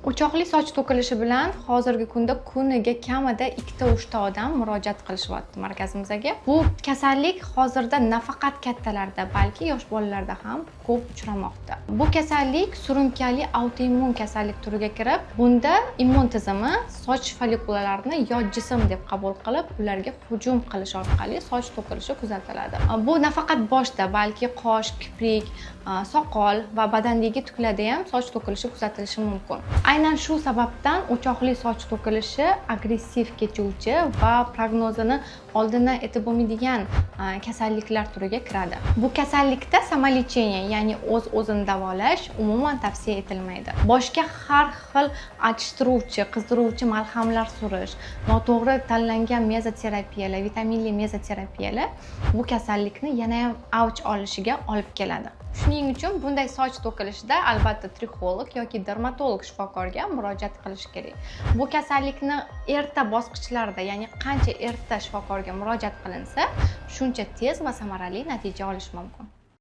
O'choqli soch to'kilishi bilan hozirgi kunda kuniga kamida 2-3 ta odam murojaat qilishyapti markazimizga. Bu kasallik hozirda nafaqat kattalarda, balki yosh bolalarda ham ko'p uchramoqda. Bu kasallik surunkali autoimmun kasallik turiga kirib, bunda immun tizimi soch follikulalarini yot jism deb qabul qilib, ularga hujum qilish orqali soch to'kilishi kuzatiladi. Bu nafaqat boshda, balki qosh, kiprik, soqol va badandagi tuklarda ham soch to'kilishi kuzatilishi mumkin. Aynan shu sababdan o'choqli soch to'kilishi agressiv kechuvchi va prognozini oldindan aytib bo'lmaydigan kasalliklar turiga kiradi. Bu kasallikda samolecheniya, ya'ni o'z-o'zini davolash umuman tavsiya etilmaydi. Boshga har xil achishtiruvchi, qizdiruvchi malhamlar surish, noto'g'ri tanlangan mezoterapiyalar, vitaminli mezoterapiyalar bu kasallikni yana ham avj olishiga olib keladi. Shuning uchun bunday soch to'kilishida albatta trixolog yoki dermatolog shifokorga murojaat qilish kerak. Bu kasallikni erta bosqichlarda, ya'ni qancha erta shifokorga murojaat qilinsa, shuncha tez va samarali natija olish mumkin.